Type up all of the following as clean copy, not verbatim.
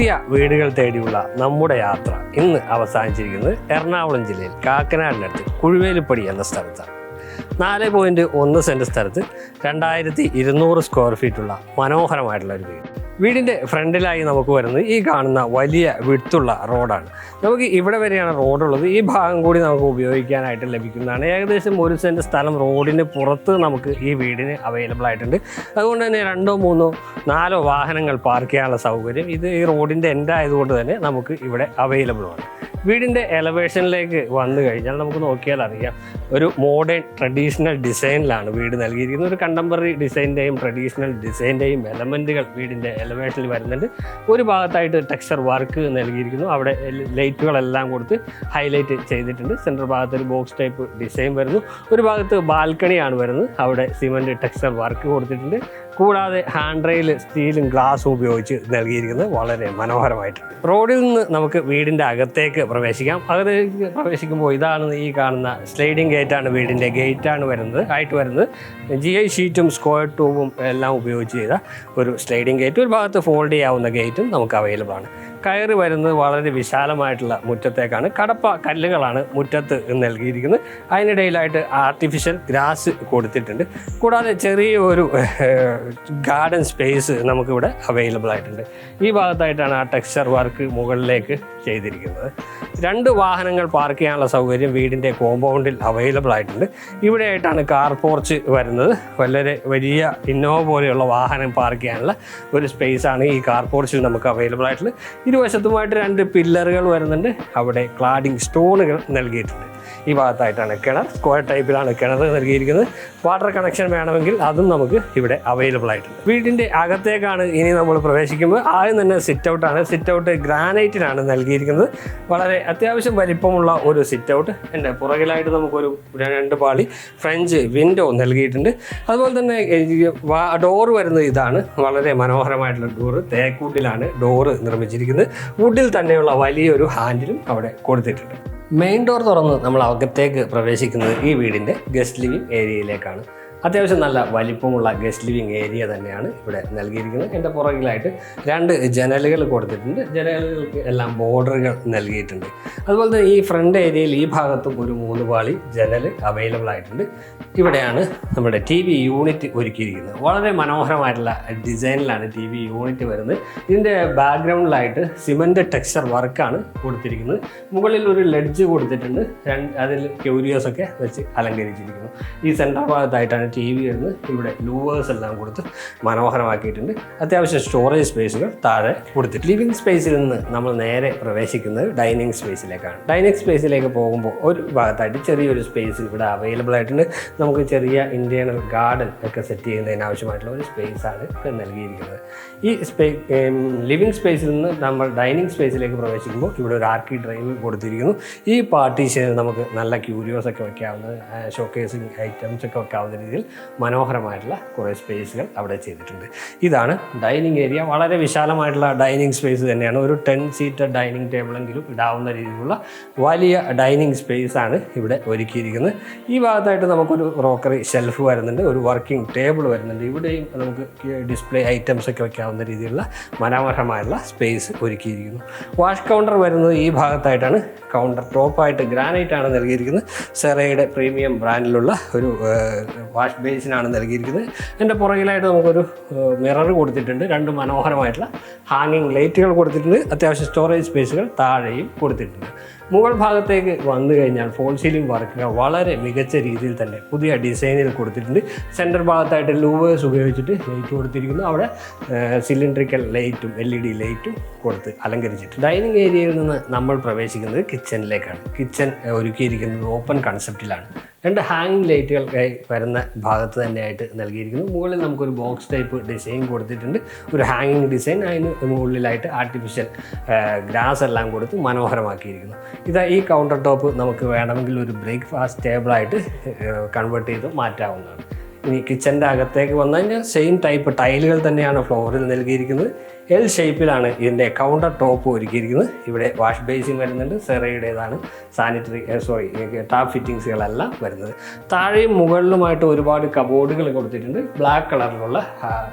പുതിയ വീടുകൾ തേടിയുള്ള നമ്മുടെ യാത്ര ഇന്ന് അവസാനിച്ചിരിക്കുന്നത് എറണാകുളം ജില്ലയിൽ കാക്കനാടിനടുത്ത് കുഴുവേലിപ്പടി എന്ന സ്ഥലത്താണ്. 4.1 സെൻറ്റ് സ്ഥലത്ത് 2200 സ്ക്വയർ ഫീറ്റുള്ള മനോഹരമായിട്ടുള്ള ഒരു വീട്. വീടിൻ്റെ ഫ്രണ്ടിലായി നമുക്ക് വരുന്നത് ഈ കാണുന്ന വലിയ വിഡ്ത്തുള്ള റോഡാണ്. നമുക്ക് ഇവിടെ വരെയാണ് റോഡുള്ളത്. ഈ ഭാഗം കൂടി നമുക്ക് ഉപയോഗിക്കാനായിട്ട് ലഭിക്കുന്നതാണ്. ഏകദേശം 1 സെൻറ്റ് സ്ഥലം റോഡിന് പുറത്ത് നമുക്ക് ഈ വീടിന് അവൈലബിൾ ആയിട്ടുണ്ട്. അതുകൊണ്ട് തന്നെ 2, 3, 4 വാഹനങ്ങൾ പാർക്ക് ചെയ്യാനുള്ള സൗകര്യം ഇത് ഈ റോഡിൻ്റെ എൻഡ് ആയതുകൊണ്ട് തന്നെ നമുക്ക് ഇവിടെ അവൈലബിൾ ആണ്. വീടിൻ്റെ എലവേഷനിലേക്ക് വന്നു കഴിഞ്ഞാൽ നമുക്ക് നോക്കിയാൽ അറിയാം, ഒരു മോഡേൺ ട്രഡീഷണൽ ഡിസൈനിലാണ് വീട് നൽകിയിരിക്കുന്നത്. ഒരു കണ്ടംപററി ഡിസൈൻ്റെയും ട്രഡീഷണൽ ഡിസൈൻ്റെയും എലമെൻറ്റുകൾ വീടിൻ്റെ എലവേഷനിൽ വരുന്നുണ്ട്. ഒരു ഭാഗത്തായിട്ട് ടെക്സ്ചർ വർക്ക് നൽകിയിരിക്കുന്നു. അവിടെ ലൈറ്റുകളെല്ലാം കൊടുത്ത് ഹൈലൈറ്റ് ചെയ്തിട്ടുണ്ട്. സെൻറ്റർ ഭാഗത്ത് ഒരു ബോക്സ് ടൈപ്പ് ഡിസൈൻ വരുന്നു. ഒരു ഭാഗത്ത് ബാൽക്കണിയാണ് വരുന്നത്. അവിടെ സിമൻറ്റ് ടെക്സ്ചർ വർക്ക് കൊടുത്തിട്ടുണ്ട്. കൂടാതെ ഹാൻഡ് റെയിൽ സ്റ്റീലും ഗ്ലാസും ഉപയോഗിച്ച് നൽകിയിരിക്കുന്നത് വളരെ മനോഹരമായിട്ടുണ്ട്. റോഡിൽ നിന്ന് നമുക്ക് വീടിൻ്റെ അകത്തേക്ക് പ്രവേശിക്കാം. അകത്തേക്ക് പ്രവേശിക്കുമ്പോൾ ഇതാണ് ഈ കാണുന്ന സ്ലൈഡിങ് ഗേറ്റാണ് വീടിൻ്റെ ഗേറ്റാണ് വരുന്നത്. GI ഷീറ്റും സ്ക്വയർ ട്യൂബും എല്ലാം ഉപയോഗിച്ച് ചെയ്ത ഒരു സ്ലൈഡിങ് ഗേറ്റ്. ഒരു ഭാഗത്ത് ഫോൾഡ് ചെയ്യാവുന്ന ഗേറ്റും നമുക്ക് അവൈലബിൾ ആണ്. കയറി വരുന്നത് വളരെ വിശാലമായിട്ടുള്ള മുറ്റത്തേക്കാണ്. കടപ്പ കല്ലുകളാണ് മുറ്റത്ത് നൽകിയിരിക്കുന്നത്. അതിനിടയിലായിട്ട് ആർട്ടിഫിഷ്യൽ ഗ്രാസ് കൊടുത്തിട്ടുണ്ട്. കൂടാതെ ചെറിയൊരു ഗാർഡൻ സ്പേസ് നമുക്കിവിടെ അവൈലബിൾ ആയിട്ടുണ്ട്. ഈ ഭാഗത്തായിട്ടാണ് ആ ടെക്സ്ചർ വർക്ക് മുകളിലേക്ക് ചെയ്തിരിക്കുന്നത്. 2 വാഹനങ്ങൾ പാർക്ക് ചെയ്യാനുള്ള സൗകര്യം വീടിൻ്റെ കോമ്പൗണ്ടിൽ അവൈലബിൾ ആയിട്ടുണ്ട്. ഇവിടെയായിട്ടാണ് കാർ പോർച്ച് വരുന്നത്. വളരെ വലിയ ഇന്നോവ പോലെയുള്ള വാഹനം പാർക്ക് ചെയ്യാനുള്ള ഒരു സ്പേസാണ് ഈ കാർ പോർച്ചിൽ നമുക്ക് അവൈലബിൾ ആയിട്ടുള്ളത്. ഇരുവശത്തുമായിട്ട് 2 പില്ലറുകൾ വരുന്നുണ്ട്. അവിടെ ക്ലാഡിംഗ് സ്റ്റോണുകൾ നൽകിയിട്ടുണ്ട്. ഈ ഭാഗത്തായിട്ടാണ് കിണർ. സ്ക്വയർ ടൈപ്പിലാണ് കിണർ നൽകിയിരിക്കുന്നത്. വാട്ടർ കണക്ഷൻ വേണമെങ്കിൽ അതും നമുക്ക് ഇവിടെ അവൈലബിൾ ആയിട്ടുണ്ട്. വീടിൻ്റെ അകത്തേക്കാണ് ഇനി നമ്മൾ പ്രവേശിക്കുമ്പോൾ ആദ്യം തന്നെ സിറ്റ് ഔട്ടാണ്. സിറ്റ് ഔട്ട് ഗ്രാനൈറ്റിലാണ് നൽകിയിരിക്കുന്നത്. വളരെ അത്യാവശ്യം വലിപ്പമുള്ള ഒരു സിറ്റ് ഔട്ട്. എൻ്റെ പുറകിലായിട്ട് നമുക്കൊരു 2 പാളി ഫ്രഞ്ച് വിൻഡോ നൽകിയിട്ടുണ്ട്. അതുപോലെ തന്നെ ഡോറ് വരുന്നത് ഇതാണ്. വളരെ മനോഹരമായിട്ടുള്ള ഡോറ്. തേക്കൂട്ടിലാണ് ഡോറ് നിർമ്മിച്ചിരിക്കുന്നത്. വുഡിൽ തന്നെയുള്ള വലിയൊരു ഹാൻഡിലും അവിടെ കൊടുത്തിട്ടുണ്ട്. മെയിൻ ഡോർ തുറന്ന് നമ്മൾ അകത്തേക്ക് പ്രവേശിക്കുന്നത് ഈ വീടിൻ്റെ ഗസ്റ്റ് ലിവിംഗ് ഏരിയയിലേക്കാണ്. അത്യാവശ്യം നല്ല വലിപ്പമുള്ള ഗസ്റ്റ് ലിവിംഗ് ഏരിയ തന്നെയാണ് ഇവിടെ നൽകിയിരിക്കുന്നത്. എൻ്റെ പുറകിലായിട്ട് 2 ജനലുകൾ കൊടുത്തിട്ടുണ്ട്. ജനലുകൾക്ക് എല്ലാം ബോർഡറുകൾ നൽകിയിട്ടുണ്ട്. അതുപോലെ തന്നെ ഈ ഫ്രണ്ട് ഏരിയയിൽ ഈ ഭാഗത്തും ഒരു 3 പാളി ജനൽ അവൈലബിൾ ആയിട്ടുണ്ട്. ഇവിടെയാണ് നമ്മുടെ TV യൂണിറ്റ് ഒരുക്കിയിരിക്കുന്നത്. വളരെ മനോഹരമായിട്ടുള്ള ഡിസൈനിലാണ് TV യൂണിറ്റ് വരുന്നത്. ഇതിൻ്റെ ബാക്ക്ഗ്രൗണ്ടിലായിട്ട് സിമൻറ്റ് ടെക്സ്ചർ വർക്കാണ് കൊടുത്തിരിക്കുന്നത്. മുകളിൽ ഒരു ലെഡ്ജ് കൊടുത്തിട്ടുണ്ട്. അതിൽ ക്യൂരിയോസൊക്കെ വെച്ച് അലങ്കരിച്ചിരിക്കുന്നു. ഈ സെൻറ്റർ ഭാഗത്തായിട്ടാണ് TV വരുന്നത്. ഇവിടെ ലൂവേഴ്സ് എല്ലാം കൊടുത്ത് മനോഹരമാക്കിയിട്ടുണ്ട്. അത്യാവശ്യം സ്റ്റോറേജ് സ്പേസുകൾ താഴെ കൊടുത്തിട്ടുണ്ട്. ലിവിംഗ് സ്പേസിൽ നിന്ന് നമ്മൾ നേരെ പ്രവേശിക്കുന്നത് ഡൈനിങ് സ്പേസിലേക്കാണ്. ഡൈനിങ് സ്പേസിലേക്ക് പോകുമ്പോൾ ഒരു ഭാഗത്തായിട്ട് ചെറിയൊരു സ്പേസ് ഇവിടെ അവൈലബിൾ ആയിട്ടുണ്ട്. നമുക്ക് ചെറിയ ഇന്റേണൽ ഗാർഡൻ ഒക്കെ സെറ്റ് ചെയ്യുന്നതിന് ആവശ്യമായിട്ടുള്ള ഒരു സ്പേസാണ് നൽകിയിരിക്കുന്നത്. ഈ ലിവിംഗ് സ്പേസിൽ നിന്ന് നമ്മൾ ഡൈനിങ് സ്പേസിലേക്ക് പ്രവേശിക്കുമ്പോൾ ഇവിടെ ഒരു ആർക്കി ഡ്രൈവ് കൊടുത്തിരിക്കുന്നു. ഈ പാർട്ടീഷനിൽ നമുക്ക് നല്ല ക്യൂരിയോസ് ഒക്കെ വയ്ക്കാവുന്ന ഷോക്കേസിങ് ഐറ്റംസ് ഒക്കെ വയ്ക്കാവുന്ന രീതിയിൽ മനോഹരമായിട്ടുള്ള കുറേ സ്പേസുകൾ അവിടെ ചെയ്തിട്ടുണ്ട്. ഇതാണ് ഡൈനിങ് ഏരിയ. വളരെ വിശാലമായിട്ടുള്ള ഡൈനിങ് സ്പേസ് തന്നെയാണ്. ഒരു 10 സീറ്റർ ഡൈനിങ് ടേബിളെങ്കിലും ഇടാവുന്ന രീതിയിലുള്ള വലിയ ഡൈനിങ് സ്പേസാണ് ഇവിടെ ഒരുക്കിയിരിക്കുന്നത്. ഈ ഭാഗത്തായിട്ട് നമുക്കൊരു ക്രോക്കറി ഷെൽഫ് വരുന്നുണ്ട്. ഒരു വർക്കിംഗ് ടേബിൾ വരുന്നുണ്ട്. ഇവിടെയും നമുക്ക് ഡിസ്പ്ലേ ഐറ്റംസ് ഒക്കെ വയ്ക്കാവുന്ന രീതിയിലുള്ള മനോഹരമായിട്ടുള്ള സ്പേസ് ഒരുക്കിയിരിക്കുന്നു. വാഷ് കൗണ്ടർ വരുന്നത് ഈ ഭാഗത്തായിട്ടാണ്. കൗണ്ടർ ടോപ്പായിട്ട് ഗ്രാനൈറ്റ് ആണ് നൽകിയിരിക്കുന്നത്. സെറയുടെ പ്രീമിയം ബ്രാൻഡിലുള്ള ഒരു വാഷ് ബേസിനാണ് നൽകിയിരിക്കുന്നത്. എൻ്റെ പുറകിലായിട്ട് നമുക്കൊരു മിറർ കൊടുത്തിട്ടുണ്ട്. 2 മനോഹരമായിട്ടുള്ള ഹാങ്ങിങ് ലൈറ്റുകൾ കൊടുത്തിട്ടുണ്ട്. അത്യാവശ്യം സ്റ്റോറേജ് സ്പേസുകൾ താഴെയും കൊടുത്തിട്ടുണ്ട്. മുകൾ ഭാഗത്തേക്ക് വന്നു കഴിഞ്ഞാൽ ഫോൾ സീലിംഗ് വർക്കുകൾ വളരെ മികച്ച രീതിയിൽ തന്നെ പുതിയ ഡിസൈനിൽ കൊടുത്തിട്ടുണ്ട്. സെൻറ്റർ ഭാഗത്തായിട്ട് ലൂവേഴ്സ് ഉപയോഗിച്ചിട്ട് ലൈറ്റ് കൊടുത്തിരിക്കുന്നു. അവിടെ സിലിണ്ട്രിക്കൽ ലൈറ്റും LED ലൈറ്റും കൊടുത്ത് അലങ്കരിച്ചിട്ടുണ്ട്. ഡൈനിങ് ഏരിയയിൽ നിന്ന് നമ്മൾ പ്രവേശിക്കുന്നത് കിച്ചണിലേക്കാണ്. കിച്ചൺ ഒരുക്കിയിരിക്കുന്നത് ഓപ്പൺ കൺസെപ്റ്റിലാണ്. 2 ഹാങ്ങിങ് ലൈറ്റുകൾ വരുന്ന ഭാഗത്ത് തന്നെയായിട്ട് നൽകിയിരിക്കുന്നു. മുകളിൽ നമുക്കൊരു ബോക്സ് ടൈപ്പ് ഡിസൈൻ കൊടുത്തിട്ടുണ്ട്. ഒരു ഹാങ്ങിങ് ഡിസൈൻ. അതിന് മുകളിലായിട്ട് ആർട്ടിഫിഷ്യൽ ഗ്രാസ് എല്ലാം കൊടുത്ത് മനോഹരമാക്കിയിരിക്കുന്നു. ഈ കൗണ്ടർ ടോപ്പ് നമുക്ക് വേണമെങ്കിൽ ഒരു ബ്രേക്ക്ഫാസ്റ്റ് ടേബിളായിട്ട് കൺവേർട്ട് ചെയ്ത് മാറ്റാവുന്നതാണ്. ഇനി കിച്ചൻ്റെ അകത്തേക്ക് വന്നു കഴിഞ്ഞാൽ സെയിം ടൈപ്പ് ടൈലുകൾ തന്നെയാണ് ഫ്ലോറിൽ നൽകിയിരിക്കുന്നത്. എൽ ഷേപ്പിലാണ് ഇതിൻ്റെ കൗണ്ടർ ടോപ്പ് ഒരുക്കിയിരിക്കുന്നത്. ഇവിടെ വാഷ് ബേസിൻ വരുന്നുണ്ട്, സെറയുടേതാണ് സാനിറ്ററി ടാപ്പ് ഫിറ്റിങ്സുകളെല്ലാം വരുന്നത്. താഴെയും മുകളിലുമായിട്ട് ഒരുപാട് കബോർഡുകൾ കൊടുത്തിട്ടുണ്ട്. ബ്ലാക്ക് കളറിലുള്ള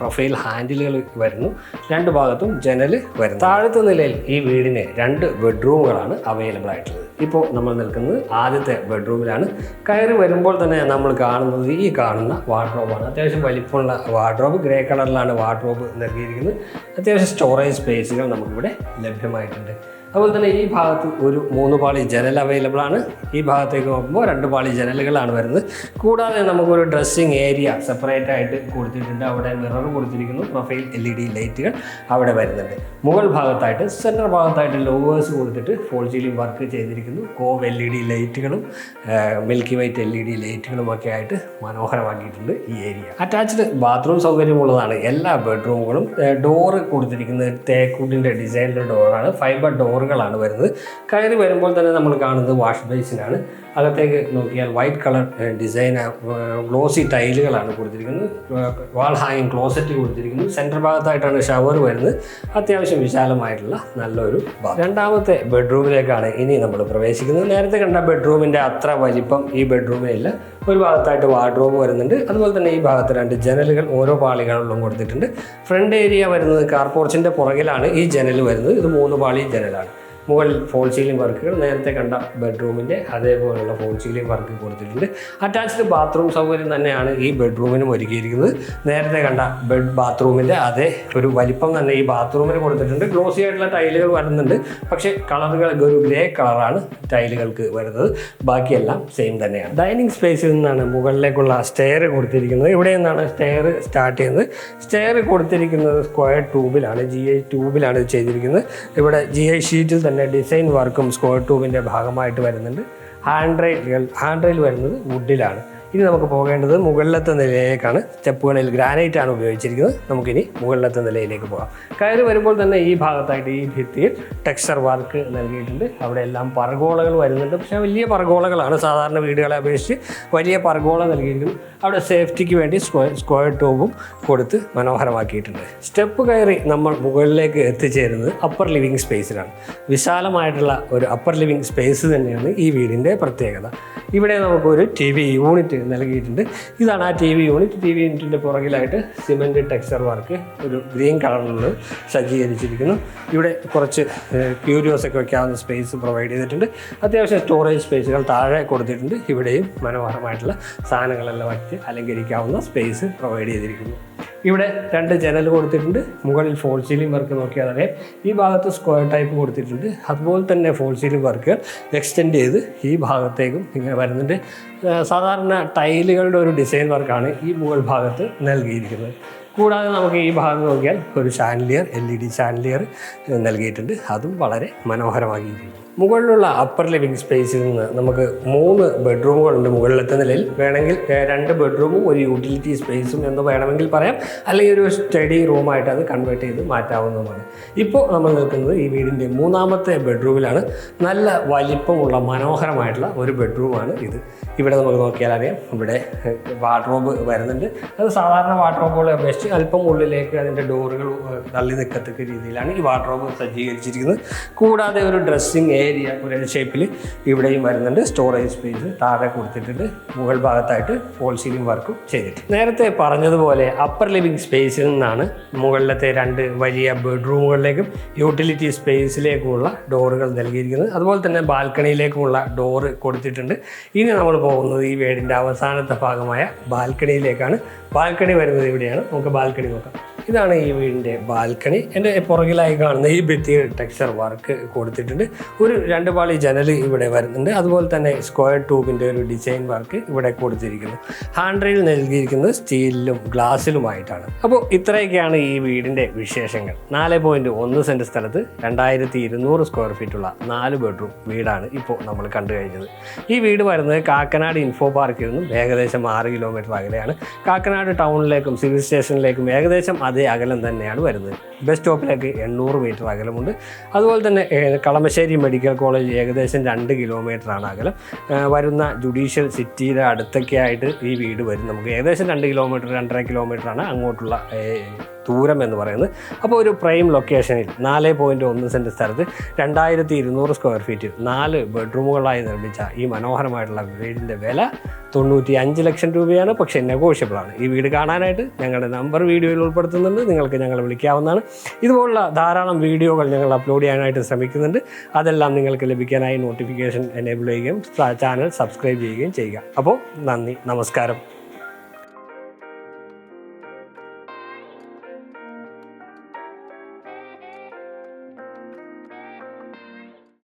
പ്രൊഫൈൽ ഹാൻഡിലുകൾ വരുന്നു. രണ്ട് ഭാഗത്തും ജനൽ വരുന്നു. താഴത്തെ നിലയിൽ ഈ വീടിന് 2 ബെഡ്റൂമുകളാണ് അവൈലബിൾ ആയിട്ടുള്ളത്. ഇപ്പോൾ നമ്മൾ നിൽക്കുന്നത് ആദ്യത്തെ ബെഡ്റൂമിലാണ്. കയറി വരുമ്പോൾ തന്നെ നമ്മൾ കാണുന്നത് ഈ കാണുന്ന വാർഡ്രോബാണ്. അത്യാവശ്യം വലിപ്പമുള്ള വാർഡ്രോബ്, ഗ്രേ കളറിലാണ് വാർഡ്രോബ് നൽകിയിരിക്കുന്നത്. അത്യാവശ്യം സ്റ്റോറേജ് സ്പേസുകൾ നമുക്കിവിടെ ലഭ്യമായിട്ടുണ്ട്. അതുപോലെ തന്നെ ഈ ഭാഗത്ത് ഒരു 3 പാളി ജനൽ അവൈലബിൾ ആണ്. ഈ ഭാഗത്തേക്ക് നോക്കുമ്പോൾ 2 പാളി ജനലുകളാണ് വരുന്നത്. കൂടാതെ നമുക്കൊരു ഡ്രസ്സിങ് ഏരിയ സെപ്പറേറ്റ് ആയിട്ട് കൊടുത്തിട്ടുണ്ട്. അവിടെ മിറർ കൊടുത്തിരിക്കുന്നു, പ്രൊഫൈൽ LED ലൈറ്റുകൾ അവിടെ വരുന്നുണ്ട്. മുകൾ ഭാഗത്തായിട്ട് സെൻറ്റർ ഭാഗത്തായിട്ട് ലോവേഴ്സ് കൊടുത്തിട്ട് ഫോൾ സീലിംഗ് വർക്ക് ചെയ്തിരിക്കുന്നു. കോവ് LED ലൈറ്റുകളും മിൽക്കി വൈറ്റ് LED ലൈറ്റുകളും ഒക്കെ ആയിട്ട് മനോഹരമാക്കിയിട്ടുണ്ട് ഈ ഏരിയ. അറ്റാച്ച്ഡ് ബാത്റൂം സൗകര്യമുള്ളതാണ് എല്ലാ ബെഡ്റൂമുകളും. ഡോറ് കൊടുത്തിരിക്കുന്നത് തേക്കൂട്ടിൻ്റെ ഡിസൈനിൻ്റെ ഡോറാണ്. ഫൈബർ ഡോറുകളാണ് വരുന്നത്. കയറി വരുമ്പോൾ തന്നെ നമ്മൾ കാണുന്നത് വാഷ് ബേസിനാണ്. അകത്തേക്ക് നോക്കിയാൽ വൈറ്റ് കളർ ഡിസൈൻ ഗ്ലോസി ടൈലുകളാണ് കൊടുത്തിരിക്കുന്നത്. വാൾ ഹാങ്ങിങ് ക്ലോസറ്റ് കൊടുത്തിരിക്കുന്നു. സെൻറ്റർ ഭാഗത്തായിട്ടാണ് ഷവർ വരുന്നത്. അത്യാവശ്യം വിശാലമായിട്ടുള്ള നല്ലൊരു ബാത്ത്. രണ്ടാമത്തെ ബെഡ്റൂമിലേക്കാണ് ഇനി നമ്മൾ പ്രവേശിക്കുന്നത്. നേരത്തെ കണ്ട ബെഡ്റൂമിൻ്റെ അത്ര വലിപ്പം ഈ ബെഡ്റൂമിലില്ല. ഒരു ഭാഗത്തായിട്ട് വാർഡ്രോബ് വരുന്നുണ്ട്. അതുപോലെ തന്നെ ഈ ഭാഗത്ത് 2 ജനലുകൾ ഓരോ പാളികളിലും കൊടുത്തിട്ടുണ്ട്. ഫ്രണ്ട് ഏരിയ വരുന്നത് കാർ പോർച്ചിൻ്റെ പുറകിലാണ് ഈ ജനൽ വരുന്നത്. ഇത് 3 പാളി ജനലാണ്. മുകളിൽ ഫോൾ സീലിംഗ് വർക്കുകൾ നേരത്തെ കണ്ട ബെഡ്റൂമിൻ്റെ അതേപോലെയുള്ള ഫോൾ സീലിംഗ് വർക്ക് കൊടുത്തിട്ടുണ്ട്. അറ്റാച്ച്ഡ് ബാത്റൂം സൗകര്യം തന്നെയാണ് ഈ ബെഡ്റൂമിനും ഒരുക്കിയിരിക്കുന്നത്. നേരത്തെ കണ്ട ബാത്റൂമിൻ്റെ അതേ ഒരു വലിപ്പം തന്നെ ഈ ബാത്റൂമിന് കൊടുത്തിട്ടുണ്ട്. ഗ്ലോസി ആയിട്ടുള്ള ടൈലുകൾ വരുന്നുണ്ട്. പക്ഷേ കളറുകൾ ഒരു ഗ്രേ കളറാണ് ടൈലുകൾക്ക് വരുന്നത്. ബാക്കിയെല്ലാം സെയിം തന്നെയാണ്. ഡൈനിങ് സ്പേസിൽ നിന്നാണ് മുകളിലേക്കുള്ള സ്റ്റെയർ കൊടുത്തിരിക്കുന്നത്. ഇവിടെ നിന്നാണ് സ്റ്റെയർ സ്റ്റാർട്ട് ചെയ്യുന്നത്. സ്റ്റെയർ കൊടുത്തിരിക്കുന്നത് സ്ക്വയർ ട്യൂബിലാണ്, GI ട്യൂബിലാണ് ചെയ്തിരിക്കുന്നത്. ഇവിടെ GI ഷീറ്റിൽ തന്നെ ഡിസൈൻ വർക്കും സ്ക്വയർ ട്യൂബിൻ്റെ ഭാഗമായിട്ട് വരുന്നുണ്ട്. ഹാൻഡ് റെയിൽ വരുന്നത് വുഡിലാണ്. ഇനി നമുക്ക് പോകേണ്ടത് മുകളിലത്തെ നിലയിലേക്കാണ്. സ്റ്റെപ്പുകളിൽ ഗ്രാനൈറ്റ് ആണ് ഉപയോഗിച്ചിരിക്കുന്നത്. നമുക്കിനി മുകളിലത്തെ നിലയിലേക്ക് പോകാം. കയറി വരുമ്പോൾ തന്നെ ഈ ഭാഗത്തായിട്ട് ഈ ഭിത്തിയിൽ ടെക്സ്ചർ വർക്ക് നൽകിയിട്ടുണ്ട്. അവിടെ എല്ലാം പർഗോളകൾ വരുന്നുണ്ട്. പക്ഷേ വലിയ പർഗോളകളാണ്. സാധാരണ വീടുകളെ അപേക്ഷിച്ച് വലിയ പർഗോള നൽകിയിരിക്കുന്നു. അവിടെ സേഫ്റ്റിക്ക് വേണ്ടി സ്ക്വയർ ട്യൂബും കൊടുത്ത് മനോഹരമാക്കിയിട്ടുണ്ട്. സ്റ്റെപ്പ് കയറി നമ്മൾ മുകളിലേക്ക് എത്തിച്ചേരുന്നത് അപ്പർ ലിവിങ് സ്പേസിലാണ്. വിശാലമായിട്ടുള്ള ഒരു അപ്പർ ലിവിങ് സ്പേസ് തന്നെയാണ് ഈ വീടിൻ്റെ പ്രത്യേകത. ഇവിടെ നമുക്കൊരു TV യൂണിറ്റ് നൽകിയിട്ടുണ്ട്. ഇതാണ് ആ TV യൂണിറ്റ്. TV യൂണിറ്റിൻ്റെ പുറകിലായിട്ട് സിമെൻറ്റ് ടെക്സ്ചർ വർക്ക് ഒരു ഗ്രീൻ കളറിൽ സജ്ജീകരിച്ചിരിക്കുന്നു. ഇവിടെ കുറച്ച് ക്യൂരിയോസൊക്കെ വയ്ക്കാവുന്ന സ്പേസ് പ്രൊവൈഡ് ചെയ്തിട്ടുണ്ട്. അത്യാവശ്യം സ്റ്റോറേജ് സ്പേസുകൾ താഴെ കൊടുത്തിട്ടുണ്ട്. ഇവിടെയും മനോഹരമായിട്ടുള്ള സാധനങ്ങളെല്ലാം വച്ച് അലങ്കരിക്കാവുന്ന സ്പേസ് പ്രൊവൈഡ് ചെയ്തിരിക്കുന്നു. ഇവിടെ 2 ജനൽ കൊടുത്തിട്ടുണ്ട്. മുകളിൽ ഫോൾ സീലിംഗ് വർക്ക് നോക്കിയാൽ അറിയാം. ഈ ഭാഗത്ത് സ്ക്വയർ ടൈപ്പ് കൊടുത്തിട്ടുണ്ട്. അതുപോലെ തന്നെ ഫോൾ സീലിംഗ് വർക്കുകൾ എക്സ്റ്റെൻഡ് ചെയ്ത് ഈ ഭാഗത്തേക്കും ഇങ്ങനെ വരുന്നുണ്ട്. സാധാരണ ടൈലുകളുടെ ഒരു ഡിസൈൻ വർക്കാണ് ഈ മുകൾ ഭാഗത്ത് നൽകിയിരിക്കുന്നത്. കൂടാതെ നമുക്ക് ഈ ഭാഗത്ത് നോക്കിയാൽ ഒരു ഷാൻലിയർ LED ഷാൻലിയർ നൽകിയിട്ടുണ്ട്. അതും വളരെ മനോഹരമാക്കിയിരിക്കുന്നു. മുകളിലുള്ള അപ്പർ ലിവിങ് സ്പേസിൽ നിന്ന് നമുക്ക് 3 ബെഡ്റൂമുകളുണ്ട് മുകളിലത്തെ നിലയിൽ. വേണമെങ്കിൽ 2 ബെഡ്റൂമും ഒരു യൂട്ടിലിറ്റി സ്പേസും എന്ന് വേണമെങ്കിൽ പറയാം. അല്ലെങ്കിൽ ഒരു സ്റ്റഡി റൂമായിട്ട് അത് കൺവേർട്ട് ചെയ്ത് മാറ്റാവുന്നതുമാണ്. ഇപ്പോൾ നമ്മൾ നിൽക്കുന്നത് ഈ വീടിൻ്റെ 3ാമത്തെ ബെഡ്റൂമിലാണ്. നല്ല വലിപ്പമുള്ള മനോഹരമായിട്ടുള്ള ഒരു ബെഡ്റൂമാണ് ഇത്. ഇവിടെ നമുക്ക് നോക്കിയാൽ അറിയാം. ഇവിടെ വാർഡ്രോബ് വരുന്നുണ്ട്. അത് സാധാരണ വാർഡ്രോബുകളെ അപേക്ഷിച്ച് അല്പം ഉള്ളിലേക്ക് അതിൻ്റെ ഡോറുകൾ തള്ളി നിൽക്കത്തക്ക രീതിയിലാണ് ഈ വാർഡ്രോബ് സജ്ജീകരിച്ചിരിക്കുന്നത്. കൂടാതെ ഒരു ഡ്രസ്സിങ് ഏരിയ ഒരു ഷേപ്പിൽ ഇവിടെയും വരുന്നുണ്ട്. സ്റ്റോറേജ് സ്പേസ് താഴെ കൊടുത്തിട്ടുണ്ട്. മുകൾ ഭാഗത്തായിട്ട് ഫോൾ സീലിംഗ് വർക്കും ചെയ്തിട്ടുണ്ട്. നേരത്തെ പറഞ്ഞതുപോലെ അപ്പർ ലിവിങ് സ്പേസിൽ നിന്നാണ് മുകളിലത്തെ 2 വലിയ ബെഡ്റൂമുകളിലേക്കും യൂട്ടിലിറ്റി സ്പേസിലേക്കുമുള്ള ഡോറുകൾ നൽകിയിരിക്കുന്നത്. അതുപോലെ തന്നെ ബാൽക്കണിയിലേക്കുമുള്ള ഡോറ് കൊടുത്തിട്ടുണ്ട്. ഇനി നമ്മൾ പോകുന്നത് ഈ വീടിൻ്റെ അവസാനത്തെ ഭാഗമായ ബാൽക്കണിയിലേക്കാണ്. ബാൽക്കണി വരുന്നത് ഇവിടെയാണ്. നമുക്ക് ബാൽക്കണി നോക്കാം. ഇതാണ് ഈ വീടിൻ്റെ ബാൽക്കണി. എൻ്റെ പുറകിലായി കാണുന്ന ഈ ഭിത്തി ടെക്സ്ചർ വർക്ക് കൊടുത്തിട്ടുണ്ട്. ഒരു 2 പാളി ജനൽ ഇവിടെ വരുന്നുണ്ട്. അതുപോലെ തന്നെ സ്ക്വയർ ട്യൂബിൻ്റെ ഒരു ഡിസൈൻ വർക്ക് ഇവിടെ കൊടുത്തിരിക്കുന്നു. ഹാൻഡ് റെയിൽ നൽകിയിരിക്കുന്നത് സ്റ്റീലിലും ഗ്ലാസ്സിലുമായിട്ടാണ്. അപ്പോൾ ഇത്രയൊക്കെയാണ് ഈ വീടിൻ്റെ വിശേഷങ്ങൾ. 4.1 സെൻറ്റ് സ്ഥലത്ത് 2200 സ്ക്വയർ ഫീറ്റുള്ള 4 ബെഡ്റൂം വീടാണ് ഇപ്പോൾ നമ്മൾ കണ്ടു കഴിഞ്ഞത്. ഈ വീട് വരുന്നത് കാക്കനാട് ഇൻഫോ പാർക്കിൽ നിന്നും ഏകദേശം 6 കിലോമീറ്റർ അകലെയാണ്. കാക്കനാട് ടൗണിലേക്കും സിവിൽ സ്റ്റേഷനിലേക്കും ഏകദേശം അതേ അകലം തന്നെയാണ് വരുന്നത്. ബസ് സ്റ്റോപ്പിലേക്ക് 800 മീറ്റർ അകലമുണ്ട്. അതുപോലെ തന്നെ കളമശ്ശേരി മെഡിക്കൽ കോളേജ് ഏകദേശം 2 കിലോമീറ്ററാണ് അകലം. വരുന്ന ജുഡീഷ്യൽ സിറ്റിയുടെ അടുത്തൊക്കെ ആയിട്ട് ഈ വീട് വരും. നമുക്ക് ഏകദേശം 2 കിലോമീറ്റർ 2.5 കിലോമീറ്ററാണ് അങ്ങോട്ടുള്ള ദൂരം എന്ന് പറയുന്നത്. അപ്പോൾ ഒരു പ്രൈം ലൊക്കേഷനിൽ 4.1 സെൻറ്റ് സ്ഥലത്ത് 2200 സ്ക്വയർ ഫീറ്റിൽ 4 ബെഡ്റൂമുകളായി നിർമ്മിച്ച ഈ മനോഹരമായിട്ടുള്ള വീടിൻ്റെ വില 95 ലക്ഷം രൂപയാണ്. പക്ഷേ നെഗോഷ്യബിൾ ആണ്. ഈ വീട് കാണാനായിട്ട് ഞങ്ങളുടെ നമ്പർ വീഡിയോയിൽ ഉൾപ്പെടുത്തുന്നുണ്ട്. നിങ്ങൾക്ക് ഞങ്ങളെ വിളിക്കാവുന്നതാണ്. ഇതുപോലുള്ള ധാരാളം വീഡിയോകൾ ഞങ്ങൾ അപ്ലോഡ് ചെയ്യാനായിട്ട് ശ്രമിക്കുന്നുണ്ട്. അതെല്ലാം നിങ്ങൾക്ക് ലഭിക്കാനായി നോട്ടിഫിക്കേഷൻ എനേബിൾ ചെയ്യുകയും ചാനൽ സബ്സ്ക്രൈബ് ചെയ്യുകയും ചെയ്യുക. അപ്പോൾ നന്ദി, നമസ്കാരം.